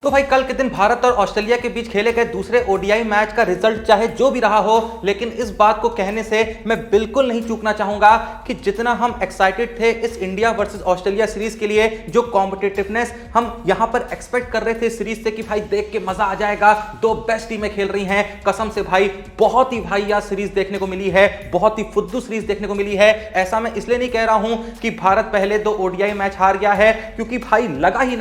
तो भाई कल के दिन भारत और ऑस्ट्रेलिया के बीच खेले गए दूसरे ओडीआई मैच का रिजल्ट चाहे जो भी रहा हो, लेकिन इस बात को कहने से मैं बिल्कुल नहीं चूकना चाहूंगा कि जितना हम एक्साइटेड थे इस इंडिया वर्सेस ऑस्ट्रेलिया सीरीज के लिए, जो कॉम्पिटिटिवनेस हम यहां पर एक्सपेक्ट कर रहे थे सीरीज से कि भाई देख के मजा आ जाएगा, दो बेस्ट टीमें खेल रही हैं, कसम से भाई बहुत ही भाई यार सीरीज देखने को मिली है, बहुत ही फुद्दू सीरीज देखने को मिली है। ऐसा मैं इसलिए नहीं कह रहा हूं कि भारत पहले दो ओडीआई मैच हार गया है, क्योंकि भाई लगा ही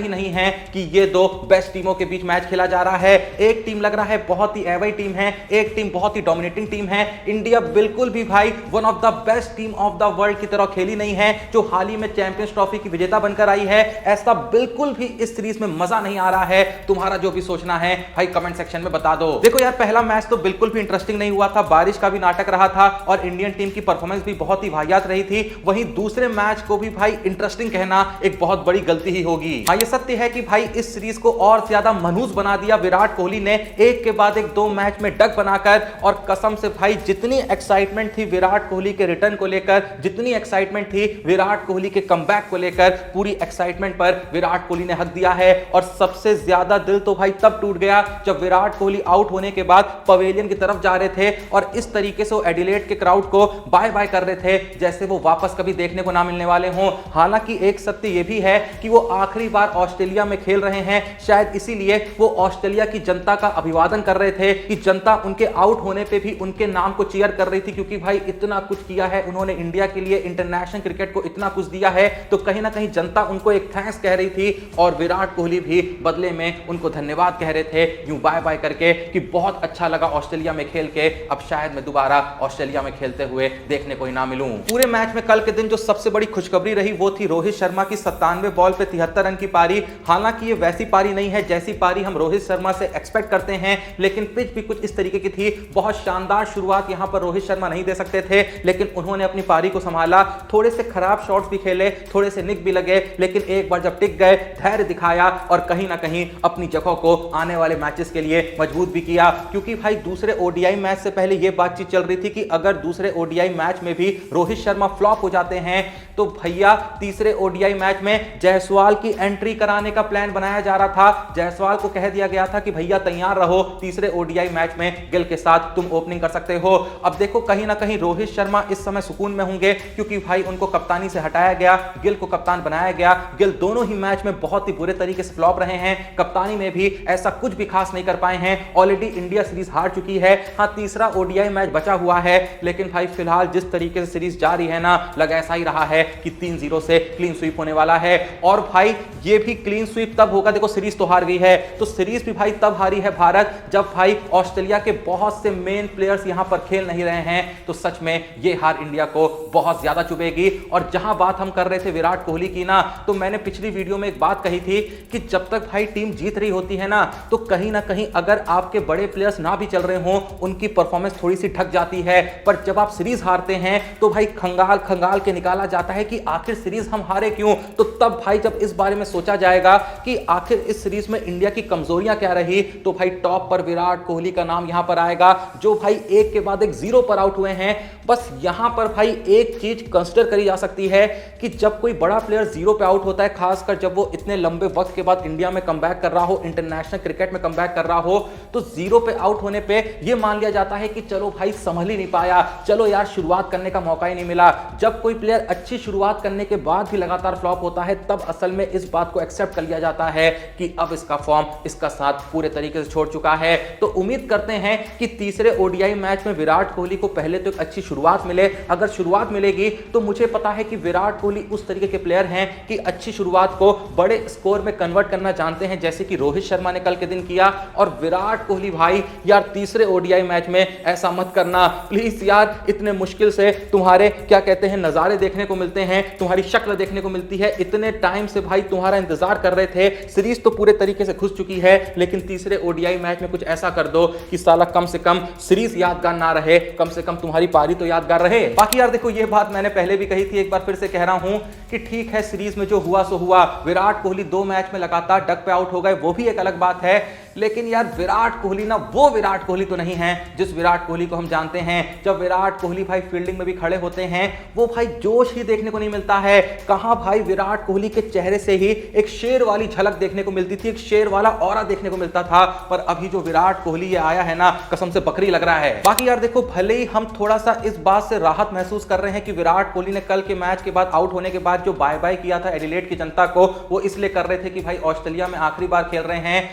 नहीं है कि ये दो बेस्ट टीमों के बीच मैच खेला जा रहा है। एक टीम लग रहा है बहुत ही एवरी टीम है, एक टीम बहुत ही डोमिनेटिंग टीम है। इंडिया बिल्कुल भी भाई one of the best team of the world की तरह खेली नहीं है, जो हाल ही में चैंपियंस ट्रॉफी की विजेता बनकर आई है। ऐसा बिल्कुल भी इस सीरीज में मजा नहीं आ रहा है। तुम्हारा जो भी सोचना है भाई कमेंट सेक्शन में बता दो। देखो यार, पहला मैच तो बिल्कुल भी इंटरेस्टिंग नहीं हुआ था, बारिश का भी नाटक रहा था और इंडियन टीम की परफॉर्मेंस भी बहुत ही वाहियात रही थी। वहीं दूसरे मैच को भी भाई इंटरेस्टिंग कहना एक बहुत बड़ी गलती ही होगी। हाँ, ये सत्य है कि भाई इस सीरीज को और ज्यादा मनहूस बना दिया विराट कोहली ने, एक के बाद एक दो मैच में डक बनाकर। और कसम से भाई जितनी एक्साइटमेंट थी विराट कोहली के रिटर्न को लेकर, जितनी एक्साइटमेंट थी विराट कोहली के कमबैक को लेकर, पूरी एक्साइटमेंट पर विराट कोहली ने हक दिया है। और सबसे ज्यादा दिल तो भाई तब टूट गया जब विराट कोहली आउट होने के बाद पवेलियन की तरफ जा रहे थे और इस तरीके से वो एडिलेड के क्राउड को बाय बाय कर रहे थे जैसे वो वापस कभी देखने को ना मिलने वाले हों। हालांकि एक सत्य यह भी है कि वो आखिरी बार ऑस्ट्रेलिया में खेल रहे हैं, शायद इसीलिए वो ऑस्ट्रेलिया की जनता का अभिवादन कर रहे थे कि जनता उनके आउट होने पे भी उनके नाम को चीयर कर रही थी, क्योंकि भाई इतना कुछ किया है उन्होंने इंडिया के लिए, इंटरनेशनल क्रिकेट को इतना कुछ दिया है, तो कहीं ना कहीं जनता उनको एक थैंक्स कह रही थी और विराट कोहली भी बदले में उनको धन्यवाद कह रहे थे यूं बाय बाय करके कि बहुत अच्छा लगा ऑस्ट्रेलिया में खेल के, अब शायद मैं दोबारा ऑस्ट्रेलिया में खेलते हुए देखने को ही ना मिलूं। पूरे मैच में कल के दिन जो सबसे बड़ी खुशखबरी रही वो थी रोहित शर्मा की 97 बॉल पे 73 रन की पारी। हालांकि ये वैसी पारी नहीं है जैसी पारी हम रोहित शर्मा से एक्सपेक्ट करते हैं, लेकिन पिच भी कुछ इस तरीके की थी। बहुत शानदार शुरुआत यहां पर रोहित शर्मा नहीं दे सकते थे, लेकिन उन्होंने अपनी पारी को संभाला। थोड़े से खराब शॉट्स भी खेले, थोड़े से निक भी लगे, लेकिन एक बार जब टिक गए धैर्य दिखाया और कहीं ना कहीं अपनी जगह को आने वाले मैचेस के लिए मजबूत भी किया। क्योंकि भाई दूसरे ओडीआई मैच से पहले यह बातचीत चल रही थी कि अगर दूसरे ओडीआई मैच में भी रोहित शर्मा फ्लॉप हो जाते हैं तो भैया तीसरे ओडीआई मैच में जायसवाल की एंट्री कराने का प्लान बनाया जा रहा था। जायसवाल को कह दिया गया था कि भैया तैयार रहो, तीसरे ओडीआई मैच में गिल के साथ तुम ओपनिंग कर सकते हो। अब देखो कहीं ना कहीं रोहित शर्मा इस समय सुकून में होंगे, क्योंकि भाई उनको कप्तानी से हटाया गया, गिल को कप्तान बनाया गया। गिल दोनों ही मैच में बहुत ही बुरे तरीके से फ्लॉप रहे हैं, कप्तानी में भी ऐसा कुछ भी खास नहीं कर पाए हैं। ऑलरेडी इंडिया सीरीज हार चुकी है, हाँ तीसरा ओडीआई मैच बचा हुआ है, लेकिन भाई फिलहाल जिस तरीके से सीरीज जा रही है ना, लगा ऐसा ही रहा है कि 3-0 से क्लीन स्वीप होने वाला है। और भाई ये भी क्लीन स्वीप तब होगा, देखो सीरीज तो हार गई है, तो सीरीज भी भाई तब हारी है भारत जब भाई ऑस्ट्रेलिया के बहुत से मेन प्लेयर्स यहां पर खेल नहीं रहे हैं। तो सच में ये हार इंडिया को बहुत ज्यादा चुभेगी। और जहां बात हम कर रहे थे विराट कोहली की ना, तो मैंने पिछली वीडियो में एक बात कही थी कि जब तक भाई टीम जीत रही होती है ना, तो कहीं ना कहीं अगर आपके बड़े प्लेयर्स ना भी चल रहे हों, उनकी परफॉर्मेंस थोड़ी सी ढक जाती है। पर जब आप सीरीज हारते हैं तो भाई खंगाल के निकाला जाता है कि आखिर सीरीज हम हारे क्यों। तो तब भाई जब इस बारे में सोचा जाएगा कि आखिर इस सीरीज में इंडिया की कमजोरियां क्या रही, तो भाई टॉप पर विराट कोहली का नाम यहां पर आएगा, जो भाई एक के बाद एक 0 पर आउट हुए हैं। बस यहां पर भाई एक चीज कंसीडर करी जा सकती है कि जब कोई बड़ा प्लेयर 0 पे आउट होता है, खासकर जब वो इतने लंबे वक्त के बाद इंडिया में कमबैक कर रहा हो, इंटरनेशनल क्रिकेट में कमबैक कर रहा हो, तो 0 पे आउट होने पे ये मान लिया जाता है कि चलो भाई संभल ही नहीं पाया, चलो यार शुरुआत करने का मौका ही नहीं मिला। जब कोई प्लेयर अच्छी शुरुआत करने के बाद भी लगातार फ्लॉप होता है, तब असल में इस बात को एक्सेप्ट कर लिया जाता है कि अब इसका फॉर्म इसका साथ पूरे तरीके से छोड़ चुका है। तो उम्मीद करते हैं कि तीसरे ओडीआई मैच में विराट कोहली को पहले तो एक अच्छी शुरुआत मिले। अगर शुरुआत मिलेगी तो मुझे पता है कि विराट कोहली उस तरीके के प्लेयर हैं कि अच्छी शुरुआत को बड़े स्कोर में कन्वर्ट करना जानते हैं, जैसे कि रोहित शर्मा ने कल के दिन किया। और विराट कोहली भाई यार तीसरे ओडीआई मैच में ऐसा मत करना प्लीज यार, इतने मुश्किल से तुम्हारे क्या कहते हैं नजारे देखने को मिलते हैं, तुम्हारी शक्ल देखने को मिलती है, इतने टाइम से भाई तुम्हारा इंतजार कर रहे थे। सीरीज तो पूरे तरीके से घुस चुकी है, लेकिन तीसरे ओडीआई मैच में कुछ ऐसा कर दो कि साला कम से कम सीरीज यादगार ना रहे, कम से कम तुम्हारी पारी तो यादगार रहे। बाकी यार देखो ये बात मैंने पहले भी कही थी, एक बार फिर से कह रहा हूं कि ठीक है सीरीज में जो हुआ सो हुआ, विराट कोहली 2 मैच में लगातार डक पे आउट हो गए, वो भी एक अलग बात है, लेकिन यार विराट कोहली ना वो विराट कोहली तो नहीं है जिस विराट कोहली को हम जानते हैं। जब विराट कोहली भाई फील्डिंग में भी खड़े होते हैं वो भाई जोश ही देखने को नहीं मिलता है। कहां भाई विराट कोहली के चेहरे से ही एक शेर वाली झलक देखने को मिलती थी, एक शेर वाला ऑरा देखने को मिलता था। पर अभी जो विराट कोहली ये आया है ना, कसम से बकरी लग रहा है। बाकी यार देखो, भले ही हम थोड़ा सा इस बात से राहत महसूस कर रहे हैं कि विराट कोहली ने कल के मैच के बाद आउट होने के बाद जो बाय बाय किया था एडिलेड की जनता को, वो इसलिए कर रहे थे कि भाई ऑस्ट्रेलिया में आखिरी बार खेल रहे हैं।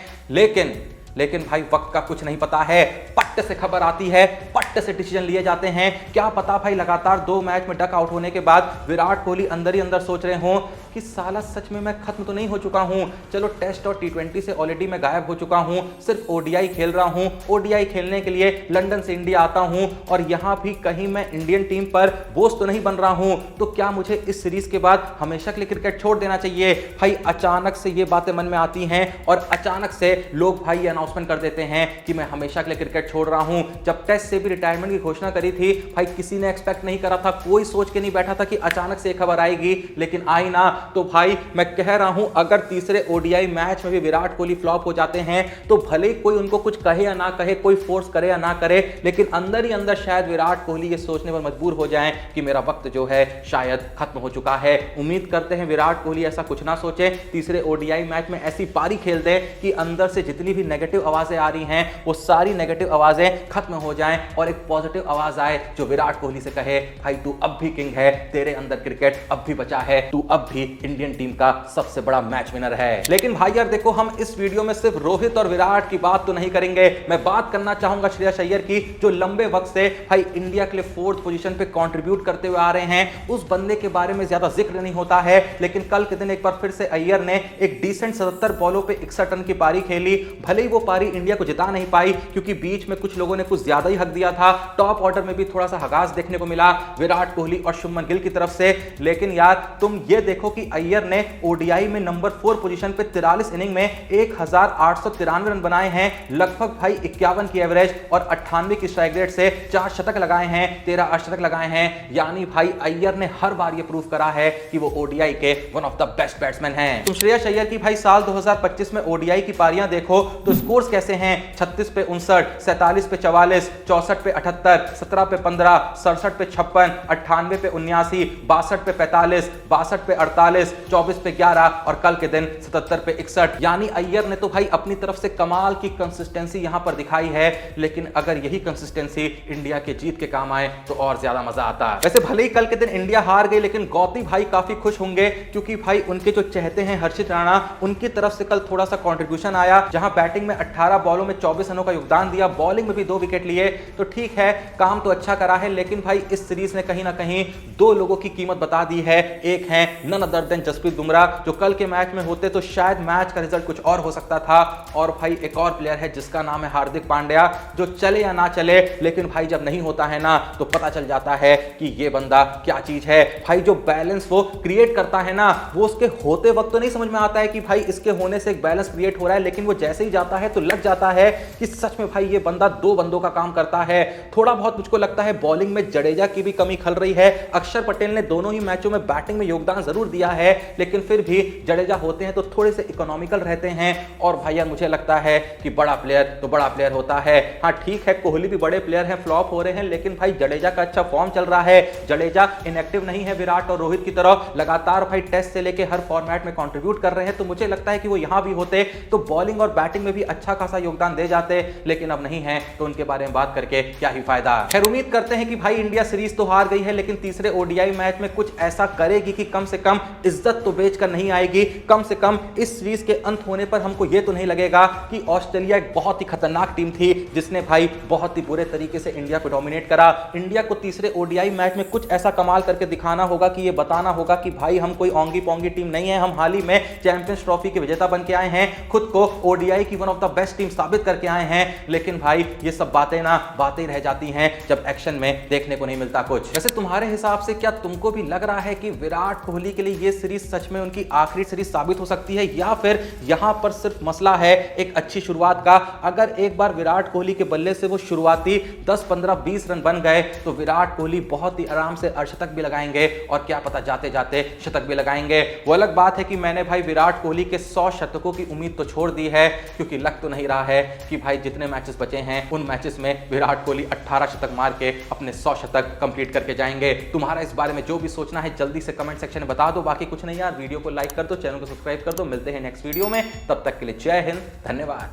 लेकिन भाई वक्त का कुछ नहीं पता है, पट्ट से खबर आती है, पट्ट से डिसीजन लिए जाते हैं। क्या पता भाई लगातार 2 मैच में डक आउट होने के बाद विराट कोहली अंदर ही अंदर सोच रहे हो कि साला सच में मैं खत्म तो नहीं हो चुका हूं। चलो टेस्ट और T20 से ऑलरेडी मैं गायब हो चुका हूं, सिर्फ ओडीआई खेल रहा हूं। ओडीआई खेलने के लिए लंदन से इंडिया आता हूं और यहां भी कहीं मैं इंडियन टीम पर बोझ तो नहीं बन रहा हूं। तो क्या मुझे इस सीरीज के बाद हमेशा के लिए क्रिकेट छोड़ देना चाहिए? भाई अचानक से ये बातें मन में आती हैं और अचानक से लोग भाई अनाउंसमेंट कर देते हैं कि मैं हमेशा के लिए क्रिकेट छोड़ रहा हूं। जब टेस्ट से भी रिटायरमेंट की घोषणा करी थी भाई, किसी ने एक्सपेक्ट नहीं करा था, कोई सोच के नहीं बैठा था कि अचानक से खबर आएगी, लेकिन आई ना। तो भाई मैं कह रहा हूं, अगर तीसरे ओडीआई मैच में भी विराट कोहली फ्लॉप हो जाते हैं तो भले ही कोई उनको कुछ कहे या ना कहे, कोई फोर्स करे या ना करे, लेकिन अंदर ही अंदर शायद विराट कोहली ये सोचने पर मजबूर हो जाएं कि मेरा वक्त जो है शायद खत्म हो चुका है। उम्मीद करते हैं विराट कोहली ऐसा कुछ ना सोचे, तीसरे ओडीआई मैच में ऐसी पारी खेल दे कि अंदर से जितनी भी नेगेटिव आवाजें आ रही हैं वो सारी नेगेटिव आवाजें खत्म हो जाएं और एक पॉजिटिव आवाज आए जो विराट कोहली से कहे, भाई तू अब भी किंग है, तेरे अंदर क्रिकेट अब भी बचा है, तू अब भी इंडियन टीम का सबसे बड़ा मैच विनर है। लेकिन भाई यार देखो, हम इस वीडियो में सिर्फ रोहित और विराट की बात तो नहीं करेंगे, मैं बात करना चाहूंगा श्रेयस अय्यर की, जो लंबे वक्त से भाई इंडिया के लिए 4th पोजीशन पे कंट्रीब्यूट करते हुए आ रहे हैं। उस बंदे के बारे में ज्यादा जिक्र नहीं होता है, लेकिन कल के दिन एक बार फिर से अय्यर ने एक डिसेंट 77 बॉलों पे 61 रन की पारी खेली। भले ही वो पारी इंडिया को जिता नहीं पाई क्योंकि बीच में कुछ लोगों ने कुछ ज्यादा ही हक दिया था, टॉप ऑर्डर में भी थोड़ा सा हगास देखने को मिला विराट कोहली और शुभमन गिल की तरफ से। लेकिन यार तुम ये देखो कि अय्यर ने ओडीआई में नंबर 4 पोजीशन पे 43 इनिंग में 1893 रन बनाए हैं, लगभग भाई 51 की एवरेज और 98 की स्ट्राइक रेट से 4 शतक लगाए हैं, 13 अर्धशतक लगाए हैं। यानी भाई अय्यर ने हर बार ये प्रूव करा है कि वो ओडीआई के one of the best batsman हैं। तुम श्रेयस अय्यर की भाई साल 2025 में ओडीआई की पारियां देखो तो स्कोर्स कैसे हैं, 36 पे 59, 47 पे 44, 64 पे 78, 17 पे 15, 67 पे 56, 98 पे 79, 62 पे 45, 62 पे 48, 24 पे 11 और कल के दिन 77 पे 61। यानी अय्यर ने तो भाई अपनी तरफ से कमाल की कंसिस्टेंसी यहां पर दिखाई है, लेकिन अगर यही कंसिस्टेंसी इंडिया के जीत के काम आए तो और ज्यादा मजा आता है। वैसे भले ही कल के दिन इंडिया हार गई, लेकिन गौती भाई काफी खुश होंगे क्योंकि भाई उनके जो चाहते हैं हर्षित राणा, उनकी तरफ से कल थोड़ा सा कंट्रीब्यूशन आया, जहां बैटिंग में 18 बॉलों में 24 रनों का योगदान दिया, बॉलिंग में भी 2 विकेट लिए। तो ठीक है, काम तो अच्छा करा है, लेकिन भाई इस सीरीज ने कहीं ना कहीं 2 लोगों की कीमत बता दी है। एक है none other than Jasprit Bumrah, जो कल के मैच में होते तो शायद मैच का रिजल्ट कुछ और हो सकता था। और भाई एक और प्लेयर है जिसका नाम है हार्दिक पांड्या, जो चले या ना चले, लेकिन भाई जब नहीं होता है ना तो पता चल जाता है कि ये बंदा क्या चीज है। भाई जो बैलेंस वो क्रिएट करता है ना, वो उसके होते वक्त तो नहीं समझ में आता है कि भाई इसके होने से एक बैलेंस क्रिएट हो रहा है, लेकिन वो जैसे ही जाता है तो लग जाता है कि सच में भाई ये बंदा 2 बंदों का काम करता है। थोड़ा बहुत मुझको लगता है बॉलिंग में जडेजा की भी कमी खल रही है। अक्षर पटेल ने दोनों ही मैचों में बैटिंग में योगदान जरूर दिया है, लेकिन फिर भी जडेजा होते हैं तो थोड़े से इकोनॉमिकल रहते हैं। और भैया मुझे लगता है कि बड़ा प्लेयर तो बड़ा प्लेयर होता है। हाँ ठीक है, कोहली भी बड़े प्लेयर हैं, फ्लॉप हो रहे हैं, लेकिन भाई जडेजा का अच्छा फॉर्म चल रहा है। जडेजा इनएक्टिव नहीं है विराट और रोहित की तरह, लगातार भाई टेस्ट से लेकर हर फॉर्मेट में कंट्रीब्यूट कर रहे हैं। तो मुझे लगता है कि वो यहां भी होते तो बॉलिंग और बैटिंग में भी अच्छा खासा योगदान दे जाते, लेकिन अब नहीं है तो उनके बारे में बात करके क्या ही फायदा। खैर उम्मीद करते हैं कि भाई इंडिया सीरीज तो हार गई है, लेकिन तीसरे ओडीआई मैच में कुछ ऐसा करेगी कि कम से कम इज्जत तो बेचकर नहीं आएगी। कम से कम इस सीरीज के अंत होने पर हमको यह तो नहीं लगेगा कि ऑस्ट्रेलिया एक बहुत ही खतरनाक टीम थी जिसने भाई बहुत ही बुरे तरीके से इंडिया को डोमिनेट करा। इंडिया को तीसरे ओडीआई मैच में कुछ ऐसा कमाल करके दिखाना होगा कि ये बताना होगा कि भाई हम कोई ओंगी पोंगी टीम नहीं है, हम हाल ही में चैंपियंस ट्रॉफी के विजेता बन के आए हैं, खुद को ओडीआई की one of the best team साबित करके आए हैं। लेकिन भाई ये सब बातें ना बातें रह जाती हैं जब एक्शन में देखने को नहीं मिलता कुछ। वैसे तुम्हारे हिसाब से क्या तुमको भी लग रहा है कि विराट कोहली के लिए ये सीरीज सच में उनकी आखिरी सीरीज साबित हो सकती है, या फिर यहां पर सिर्फ मसला है एक अच्छी शुरुआत का? अगर एक बार विराट कोहली के बल्ले से वो शुरुआती 10, 15, 20 रन बन गए तो विराट कोहली बहुत ही आराम से अर्धशतक भी लगाएंगे और क्या पता जाते जाते शतक भी लगाएंगे। वो अलग बात है कि मैंने भाई विराट कोहली के 100 शतकों की उम्मीद तो छोड़ दी है, क्योंकि लग तो नहीं रहा है कि भाई जितने मैचेस बचे हैं उन मैचेस में विराट कोहली 18 शतक मार के अपने 100 शतक कंप्लीट करके जाएंगे। तुम्हारा इस बारे में जो भी सोचना है जल्दी से कमेंट सेक्शन में बता दो। बाकी कुछ नहीं यार, वीडियो को लाइक कर दो, चैनल को सब्सक्राइब कर दो। मिलते हैं नेक्स्ट वीडियो में, तब तक के लिए जय हिंद, धन्यवाद।